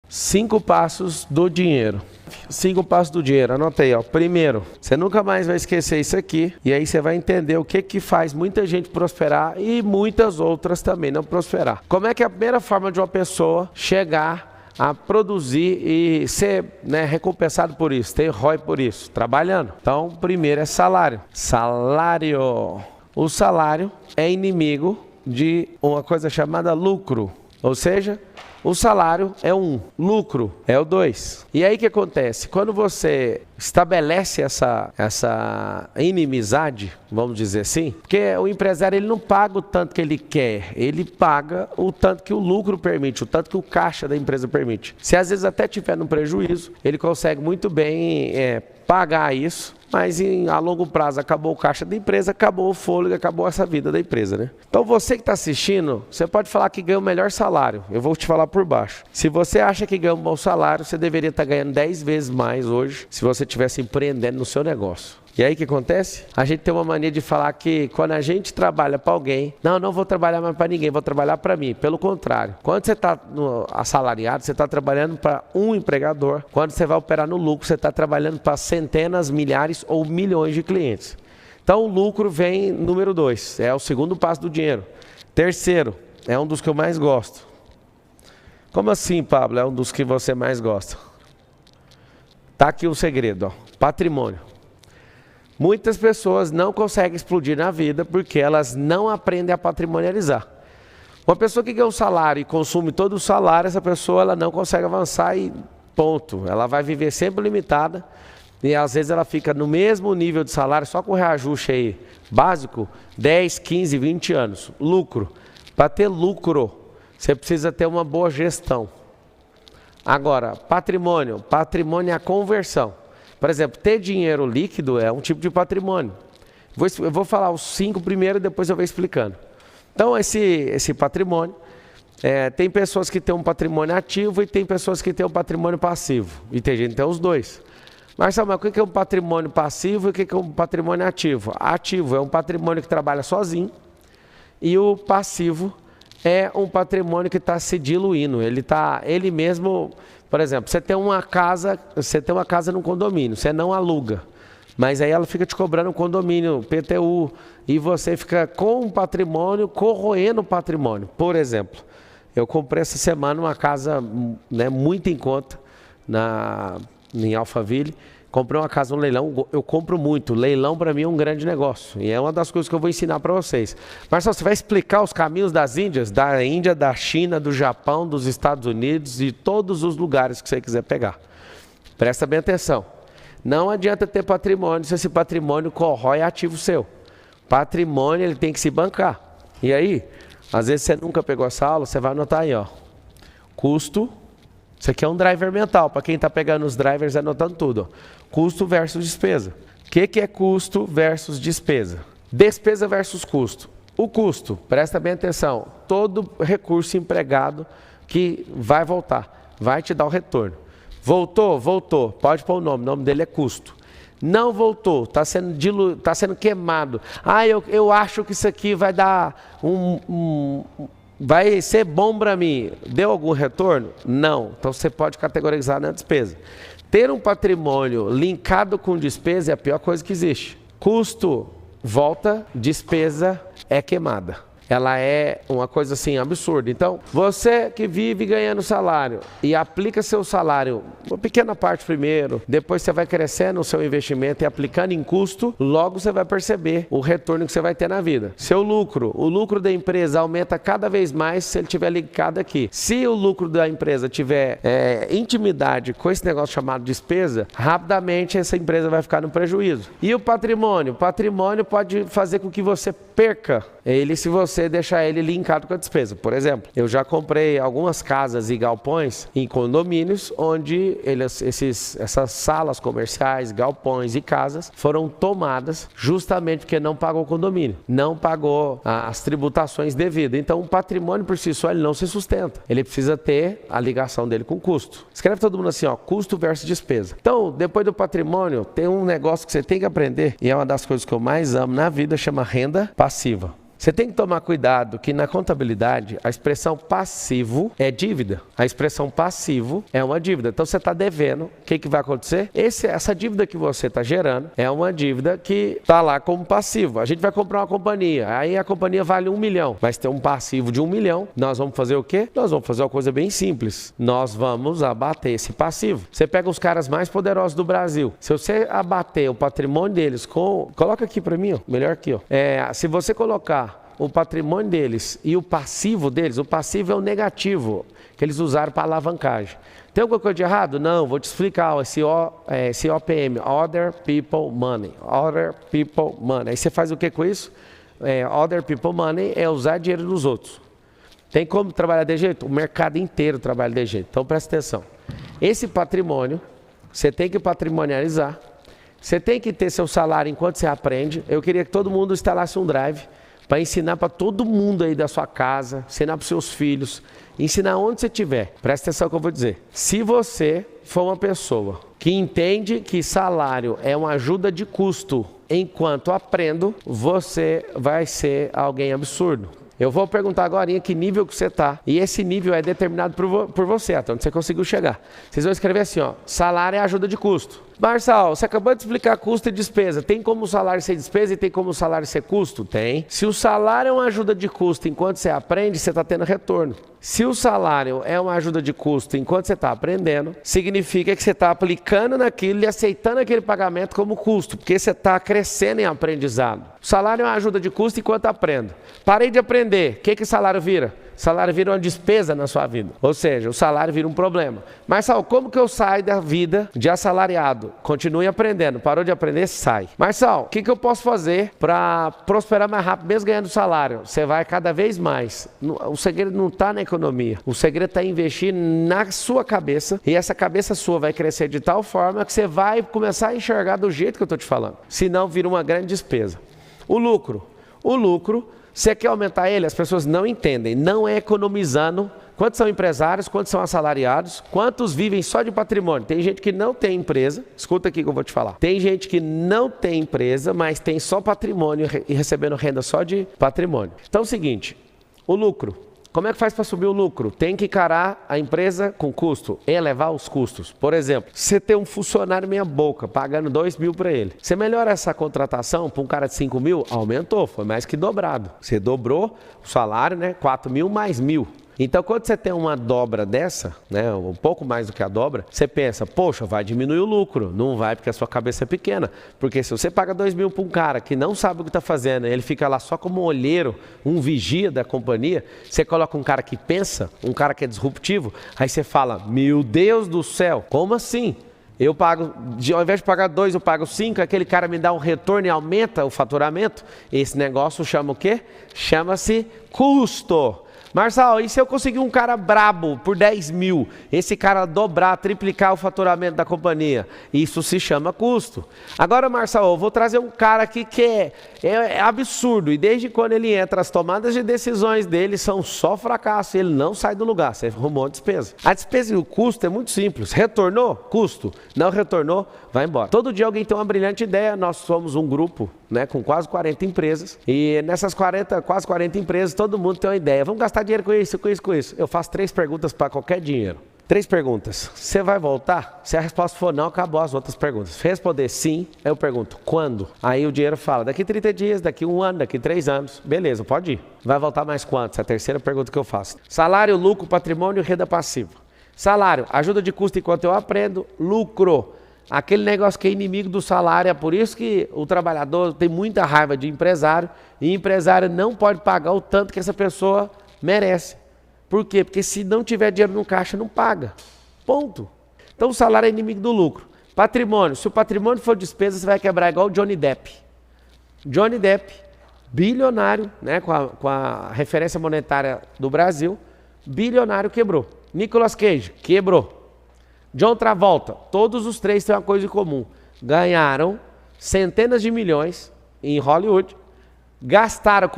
5 passos do dinheiro. 5 passos do dinheiro, anota aí, ó. Primeiro, você nunca mais vai esquecer isso aqui, e aí você vai entender o que faz muita gente prosperar e muitas outras também não prosperar. Como é que é a primeira forma de uma pessoa chegar a produzir e ser, recompensado por isso, ter ROI por isso? Trabalhando. Então, primeiro é salário. Salário. O salário é inimigo de uma coisa chamada lucro, ou seja, o salário é 1, lucro é o 2. E aí o que acontece? Quando você estabelece essa inimizade, vamos dizer assim, porque o empresário ele não paga o tanto que ele quer, ele paga o tanto que o lucro permite, o tanto que o caixa da empresa permite. Se às vezes até tiver no prejuízo, ele consegue muito bem pagar isso, mas a longo prazo acabou o caixa da empresa, acabou o fôlego, acabou essa vida da empresa, né? Então você que está assistindo, você pode falar que ganha o melhor salário, eu vou te falar por baixo. Se você acha que ganha um bom salário, você deveria estar ganhando 10 vezes mais hoje, se você estivesse empreendendo no seu negócio. E aí o que acontece? A gente tem uma mania de falar que quando a gente trabalha para alguém, não vou trabalhar mais para ninguém, vou trabalhar para mim. Pelo contrário, quando você está assalariado, você está trabalhando para um empregador. Quando você vai operar no lucro, você está trabalhando para centenas, milhares ou milhões de clientes. Então o lucro vem número 2, é o segundo passo do dinheiro. Terceiro, é um dos que eu mais gosto. Como assim, Pablo? É um dos que você mais gosta? Tá aqui o segredo, ó. Patrimônio. Muitas pessoas não conseguem explodir na vida porque elas não aprendem a patrimonializar. Uma pessoa que ganha um salário e consome todo o salário, essa pessoa ela não consegue avançar e ponto. Ela vai viver sempre limitada e às vezes ela fica no mesmo nível de salário, só com reajuste aí básico, 10, 15, 20 anos. Lucro. Para ter lucro, você precisa ter uma boa gestão. Agora, patrimônio. Patrimônio é a conversão. Por exemplo, ter dinheiro líquido é um tipo de patrimônio. Eu vou falar os 5 primeiro e depois eu vou explicando. Então, esse patrimônio, tem pessoas que têm um patrimônio ativo e tem pessoas que têm um patrimônio passivo. E tem gente que tem os dois. Marcelo, mas o que é um patrimônio passivo e o que é um patrimônio ativo? Ativo é um patrimônio que trabalha sozinho e o passivo é um patrimônio que está se diluindo. Ele mesmo... Por exemplo, você tem uma casa num condomínio, você não aluga, mas aí ela fica te cobrando um condomínio, PTU, e você fica com um patrimônio, corroendo o patrimônio. Por exemplo, eu comprei essa semana uma casa muito em conta em Alphaville. Comprei uma casa no leilão, eu compro muito, leilão para mim é um grande negócio, e é uma das coisas que eu vou ensinar para vocês. Marcelo, você vai explicar os caminhos das Índias? Da Índia, da China, do Japão, dos Estados Unidos e todos os lugares que você quiser pegar. Presta bem atenção. Não adianta ter patrimônio se esse patrimônio corrói ativo seu. Patrimônio ele tem que se bancar. E aí, às vezes você nunca pegou essa aula, você vai anotar aí, ó. Custo. Isso aqui é um driver mental, para quem está pegando os drivers anotando tudo. Ó. Custo versus despesa. O que é custo versus despesa? Despesa versus custo. O custo, presta bem atenção, todo recurso empregado que vai voltar, vai te dar o retorno. Voltou? Voltou. Pode pôr o nome dele é custo. Não voltou, está sendo queimado. Eu acho que isso aqui vai dar vai ser bom para mim. Deu algum retorno? Não. Então você pode categorizar na despesa. Ter um patrimônio linkado com despesa é a pior coisa que existe. Custo volta, despesa é queimada. Ela é uma coisa assim absurda. Então, você que vive ganhando salário e aplica seu salário, uma pequena parte primeiro, depois você vai crescendo o seu investimento e aplicando em custo, logo você vai perceber o retorno que você vai ter na vida. Seu lucro, o lucro da empresa aumenta cada vez mais se ele estiver ligado aqui. Se o lucro da empresa tiver intimidade com esse negócio chamado despesa, rapidamente essa empresa vai ficar no prejuízo. E o patrimônio? O patrimônio pode fazer com que você perca ele se você deixar ele linkado com a despesa. Por exemplo, eu já comprei algumas casas e galpões em condomínios onde essas salas comerciais, galpões e casas foram tomadas justamente porque não pagou o condomínio, não pagou as tributações devidas. Então o patrimônio por si só ele não se sustenta, ele precisa ter a ligação dele com o custo. Escreve todo mundo assim, ó, custo versus despesa. Então depois do patrimônio tem um negócio que você tem que aprender e é uma das coisas que eu mais amo na vida, chama renda passiva. Você tem que tomar cuidado que na contabilidade a expressão passivo é dívida. A expressão passivo é uma dívida. Então você está devendo. O que vai acontecer? Essa dívida que você está gerando é uma dívida que está lá como passivo. A gente vai comprar uma companhia. Aí a companhia vale 1 milhão. Vai ter um passivo de 1 milhão. Nós vamos fazer o quê? Nós vamos fazer uma coisa bem simples. Nós vamos abater esse passivo. Você pega os caras mais poderosos do Brasil. Se você abater o patrimônio deles com... Coloca aqui para mim, ó. Melhor aqui, ó. Se você colocar o patrimônio deles e o passivo deles, o passivo é o negativo, que eles usaram para alavancagem. Tem alguma coisa de errado? Não, vou te explicar, esse OPM, Other People Money, Other People Money. Aí você faz o que com isso? Other People Money é usar dinheiro dos outros. Tem como trabalhar de jeito? O mercado inteiro trabalha de jeito, então presta atenção. Esse patrimônio, você tem que patrimonializar, você tem que ter seu salário enquanto você aprende. Eu queria que todo mundo instalasse um drive, para ensinar para todo mundo aí da sua casa, ensinar para os seus filhos, ensinar onde você estiver. Presta atenção no que eu vou dizer. Se você for uma pessoa que entende que salário é uma ajuda de custo, enquanto aprendo, você vai ser alguém absurdo. Eu vou perguntar agora em que nível que você está. E esse nível é determinado por você, até onde você conseguiu chegar. Vocês vão escrever assim, ó, salário é ajuda de custo. Marçal, você acabou de explicar custo e despesa. Tem como o salário ser despesa e tem como o salário ser custo? Tem. Se o salário é uma ajuda de custo enquanto você aprende, você está tendo retorno. Se o salário é uma ajuda de custo enquanto você está aprendendo, significa que você está aplicando naquilo e aceitando aquele pagamento como custo, porque você está crescendo em aprendizado. O salário é uma ajuda de custo enquanto aprendo. Parei de aprender, o que o salário vira? O salário vira uma despesa na sua vida. Ou seja, o salário vira um problema. Marçal, como que eu saio da vida de assalariado? Continue aprendendo. Parou de aprender, sai. Marçal, o que eu posso fazer para prosperar mais rápido, mesmo ganhando salário? Você vai cada vez mais. O segredo não está na economia. O segredo está em investir na sua cabeça. E essa cabeça sua vai crescer de tal forma que você vai começar a enxergar do jeito que eu estou te falando. Senão vira uma grande despesa. O lucro. Você quer aumentar ele? As pessoas não entendem, não é economizando. Quantos são empresários, quantos são assalariados, quantos vivem só de patrimônio? Tem gente que não tem empresa, escuta aqui que eu vou te falar. Tem gente que não tem empresa, mas tem só patrimônio e recebendo renda só de patrimônio. Então é o seguinte, o lucro. Como é que faz para subir o lucro? Tem que encarar a empresa com custo, elevar os custos. Por exemplo, você tem um funcionário meia boca, pagando 2 mil para ele. Você melhora essa contratação para um cara de 5 mil? Aumentou, foi mais que dobrado. Você dobrou o salário, né? 4 mil mais 1.000. Então, quando você tem uma dobra dessa, né, um pouco mais do que a dobra, você pensa, poxa, vai diminuir o lucro. Não vai, porque a sua cabeça é pequena. Porque se você paga 2 mil para um cara que não sabe o que está fazendo, ele fica lá só como um olheiro, um vigia da companhia, você coloca um cara que pensa, um cara que é disruptivo, aí você fala, meu Deus do céu, como assim? Eu pago, ao invés de pagar 2, eu pago 5, aquele cara me dá um retorno e aumenta o faturamento. Esse negócio chama o quê? Chama-se custo. Marçal, e se eu conseguir um cara brabo por 10 mil, esse cara dobrar, triplicar o faturamento da companhia? Isso se chama custo. Agora, Marçal, eu vou trazer um cara aqui que é absurdo, e desde quando ele entra, as tomadas de decisões dele são só fracasso, ele não sai do lugar, você arrumou a despesa. A despesa e o custo é muito simples, retornou? Custo. Não retornou? Vai embora. Todo dia alguém tem uma brilhante ideia, nós somos um grupo, né, com quase 40 empresas, e nessas quase 40 empresas, todo mundo tem uma ideia, vamos gastar dinheiro com isso. Eu faço 3 perguntas para qualquer dinheiro. 3 perguntas. Você vai voltar? Se a resposta for não, acabou as outras perguntas. Se responder sim, eu pergunto, quando? Aí o dinheiro fala, daqui 30 dias, daqui 1 ano, daqui 3 anos. Beleza, pode ir. Vai voltar mais quanto? Essa é a terceira pergunta que eu faço. Salário, lucro, patrimônio, renda passiva. Salário, ajuda de custo enquanto eu aprendo. Lucro, aquele negócio que é inimigo do salário. É por isso que o trabalhador tem muita raiva de empresário. E empresário não pode pagar o tanto que essa pessoa merece. Por quê? Porque se não tiver dinheiro no caixa, não paga. Ponto. Então o salário é inimigo do lucro. Patrimônio. Se o patrimônio for despesa, você vai quebrar igual o Johnny Depp. Johnny Depp, bilionário, né, com a referência monetária do Brasil, bilionário, quebrou. Nicolas Cage, quebrou. John Travolta, todos os 3 têm uma coisa em comum. Ganharam centenas de milhões em Hollywood. Gastaram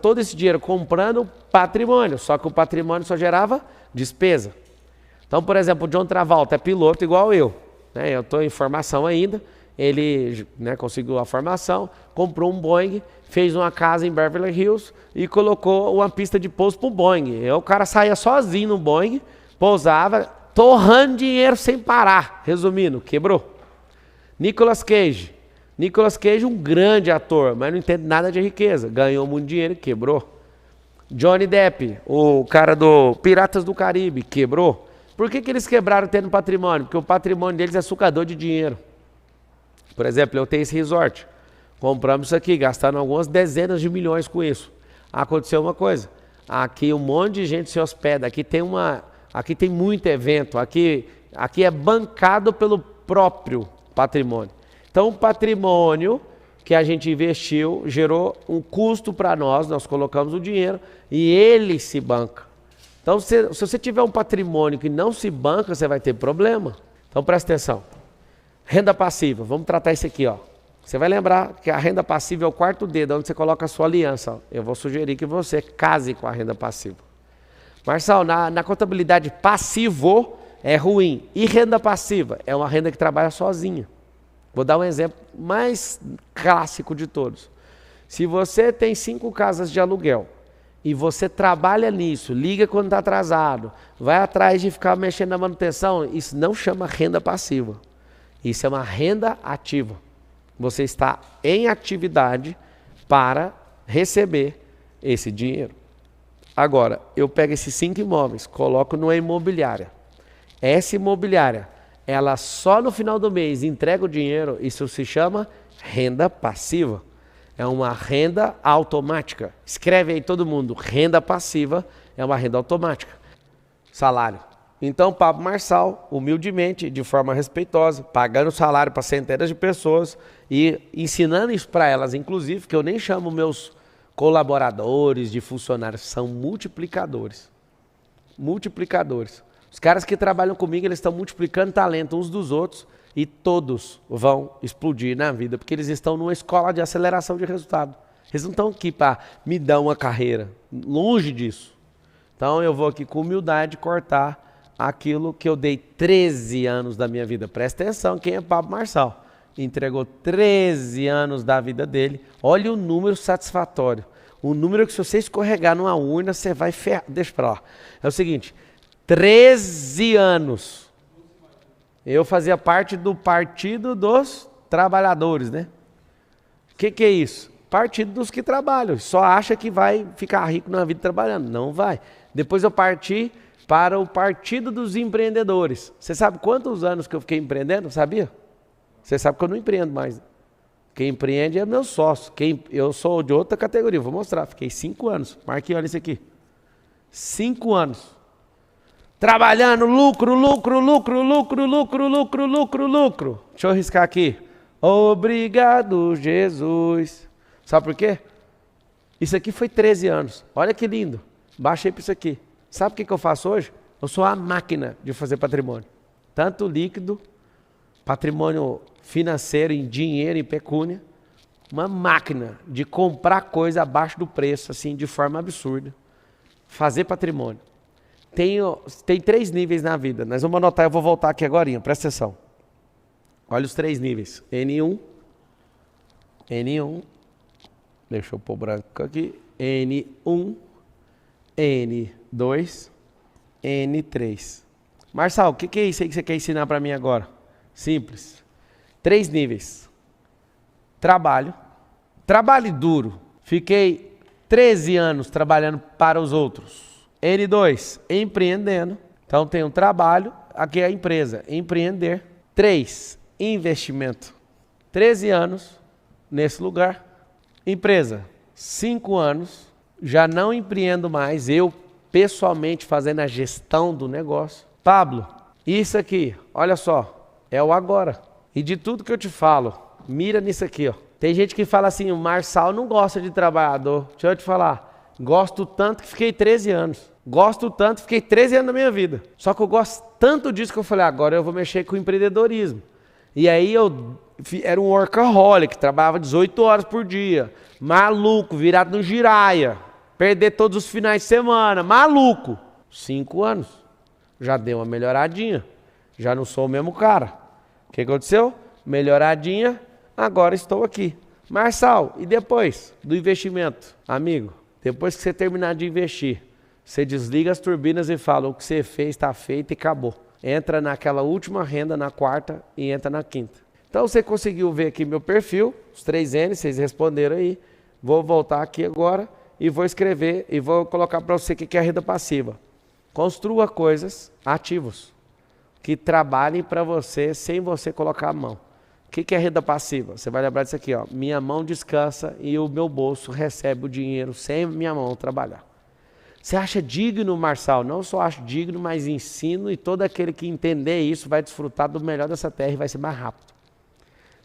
todo esse dinheiro comprando patrimônio, só que o patrimônio só gerava despesa. Então, por exemplo, o John Travolta é piloto igual eu, né? Eu estou em formação ainda, ele, né, conseguiu a formação, comprou um Boeing, fez uma casa em Beverly Hills e colocou uma pista de pouso para o Boeing. E o cara saía sozinho no Boeing, pousava, torrando dinheiro sem parar. Resumindo, quebrou. Nicolas Cage, um grande ator, mas não entende nada de riqueza. Ganhou muito dinheiro e quebrou. Johnny Depp, o cara do Piratas do Caribe, quebrou. Por que eles quebraram tendo patrimônio? Porque o patrimônio deles é sucador de dinheiro. Por exemplo, eu tenho esse resort. Compramos isso aqui, gastando algumas dezenas de milhões com isso. Aconteceu uma coisa. Aqui um monte de gente se hospeda. Aqui tem muito evento. Aqui é bancado pelo próprio patrimônio. Então, o patrimônio que a gente investiu gerou um custo para nós colocamos o dinheiro e ele se banca. Então, se você tiver um patrimônio que não se banca, você vai ter problema. Então, presta atenção. Renda passiva, vamos tratar isso aqui, ó. Você vai lembrar que a renda passiva é o quarto dedo, onde você coloca a sua aliança. Ó. Eu vou sugerir que você case com a renda passiva. Marçal, na contabilidade passivo é ruim. E renda passiva? É uma renda que trabalha sozinha. Vou dar um exemplo mais clássico de todos. Se você tem 5 casas de aluguel e você trabalha nisso, liga quando está atrasado, vai atrás de ficar mexendo na manutenção, isso não chama renda passiva. Isso é uma renda ativa. Você está em atividade para receber esse dinheiro. Agora, eu pego esses 5 imóveis, coloco numa imobiliária. Essa imobiliária, ela só no final do mês entrega o dinheiro, isso se chama renda passiva. É uma renda automática. Escreve aí todo mundo, renda passiva é uma renda automática. Salário. Então, Pablo Marçal, humildemente, de forma respeitosa, pagando salário para centenas de pessoas e ensinando isso para elas, inclusive, que eu nem chamo meus colaboradores de funcionários, são multiplicadores. Multiplicadores. Os caras que trabalham comigo, eles estão multiplicando talento uns dos outros e todos vão explodir na vida, porque eles estão numa escola de aceleração de resultado. Eles não estão aqui para me dar uma carreira, longe disso. Então, eu vou aqui com humildade cortar aquilo que eu dei 13 anos da minha vida. Presta atenção, quem é Pablo Marçal? Entregou 13 anos da vida dele. Olha o número satisfatório. O número que se você escorregar numa urna, você vai ferrar. Deixa pra lá. É o seguinte, 13 anos. Eu fazia parte do Partido dos Trabalhadores, né? O que é isso? Partido dos que trabalham. Só acha que vai ficar rico na vida trabalhando. Não vai. Depois eu parti para o Partido dos Empreendedores. Você sabe quantos anos que eu fiquei empreendendo? Sabia? Você sabe que eu não empreendo mais. Quem empreende é meu sócio. Eu sou de outra categoria, vou mostrar. Fiquei 5 anos. Marquei, olha isso aqui. 5 anos. Trabalhando, lucro. Deixa eu riscar aqui. Obrigado, Jesus. Sabe por quê? Isso aqui foi 13 anos. Olha que lindo. Baixei para isso aqui. Sabe o que eu faço hoje? Eu sou a máquina de fazer patrimônio. Tanto líquido, patrimônio financeiro, em dinheiro, em pecúnia. Uma máquina de comprar coisa abaixo do preço, assim, de forma absurda. Fazer patrimônio. Tem 3 níveis na vida. Nós vamos anotar, eu vou voltar aqui agora, presta atenção. Olha os 3 níveis. N1. Deixa eu pôr branco aqui. N1. N2, N3. Marçal, o que é isso aí que você quer ensinar para mim agora? Simples. 3 níveis. Trabalho duro. Fiquei 13 anos trabalhando para os outros. N2, empreendendo. Então tem um trabalho, aqui é a empresa, empreender. 3, investimento. 13 anos nesse lugar. Empresa, 5 anos. Já não empreendo mais, eu pessoalmente fazendo a gestão do negócio. Pablo, isso aqui, olha só, é o agora. E de tudo que eu te falo, mira nisso aqui, ó. Tem gente que fala assim, o Marçal não gosta de trabalhador. Deixa eu te falar, gosto tanto que fiquei 13 anos. Gosto tanto, fiquei 13 anos da minha vida. Só que eu gosto tanto disso que eu falei, agora eu vou mexer com empreendedorismo. E aí eu era um workaholic, trabalhava 18 horas por dia. Maluco, virado no giraia. Perder todos os finais de semana, maluco. 5 anos, já deu uma melhoradinha, já não sou o mesmo cara. O que aconteceu? Melhoradinha, agora estou aqui. Marçal, e depois do investimento? Amigo, depois que você terminar de investir, você desliga as turbinas e fala, o que você fez está feito e acabou. Entra naquela última renda, na quarta e entra na quinta. Então você conseguiu ver aqui meu perfil, os 3 N, vocês responderam aí. Vou voltar aqui agora e vou escrever e vou colocar para você o que é a renda passiva. Construa coisas, ativos, que trabalhem para você sem você colocar a mão. O que é renda passiva? Você vai lembrar disso aqui, ó. Minha mão descansa e o meu bolso recebe o dinheiro sem minha mão trabalhar. Você acha digno, Marçal? Não só acho digno, mas ensino e todo aquele que entender isso vai desfrutar do melhor dessa terra e vai ser mais rápido.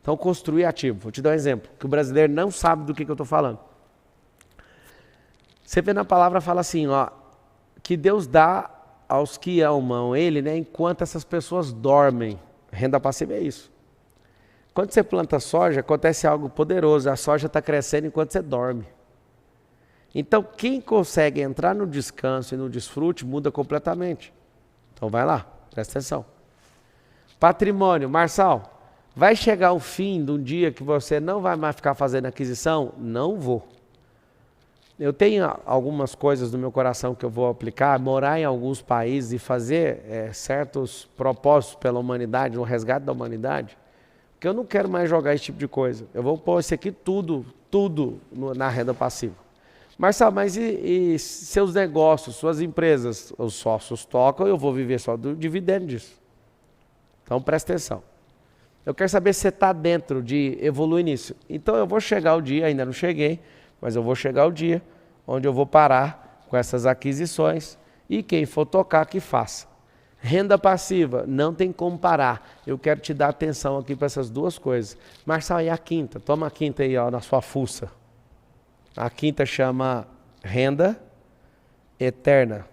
Então, construir ativo. Vou te dar um exemplo, que o brasileiro não sabe do que eu estou falando. Você vê na palavra, fala assim, ó, que Deus dá aos que amam Ele, né, enquanto essas pessoas dormem. Renda passiva é isso. Quando você planta soja, acontece algo poderoso. A soja está crescendo enquanto você dorme. Então, quem consegue entrar no descanso e no desfrute, muda completamente. Então, vai lá, presta atenção. Patrimônio, Marçal. Vai chegar o fim de um dia que você não vai mais ficar fazendo aquisição? Não vou. Eu tenho algumas coisas no meu coração que eu vou aplicar, morar em alguns países e fazer certos propósitos pela humanidade, no resgate da humanidade, porque eu não quero mais jogar esse tipo de coisa. Eu vou pôr isso aqui tudo na renda passiva. Marçal, mas e seus negócios, suas empresas, os sócios tocam, eu vou viver só do dividendo disso. Então presta atenção. Eu quero saber se você está dentro de evoluir nisso. Então eu vou chegar o dia, ainda não cheguei, mas eu vou chegar o dia onde eu vou parar com essas aquisições e quem for tocar que faça. Renda passiva, não tem como parar. Eu quero te dar atenção aqui para essas duas coisas. Marçal, e a quinta? Toma a quinta aí, ó, na sua fuça. A quinta chama renda eterna.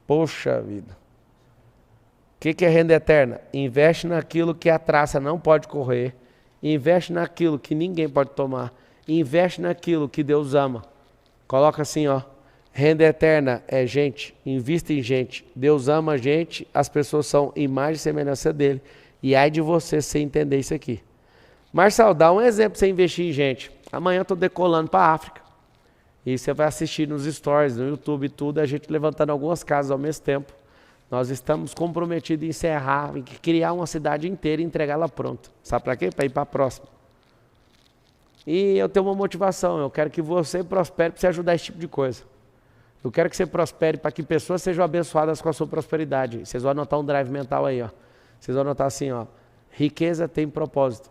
Poxa vida. O que é renda eterna? Investe naquilo que a traça não pode correr. Investe naquilo que ninguém pode tomar. Investe naquilo que Deus ama. Coloca assim, ó. Renda eterna é gente. Invista em gente. Deus ama a gente. As pessoas são imagem e semelhança dele. E ai de você sem entender isso aqui. Marçal, dá um exemplo para você investir em gente. Amanhã eu estou decolando para a África. E você vai assistir nos stories, no YouTube e tudo, a gente levantando algumas casas ao mesmo tempo. Nós estamos comprometidos em encerrar, em criar uma cidade inteira e entregar ela pronta. Sabe para quê? Para ir para a próxima. E eu tenho uma motivação, eu quero que você prospere para você ajudar esse tipo de coisa. Eu quero que você prospere para que pessoas sejam abençoadas com a sua prosperidade. Vocês vão anotar um drive mental aí, ó. Vocês vão anotar assim, ó. Riqueza tem propósito.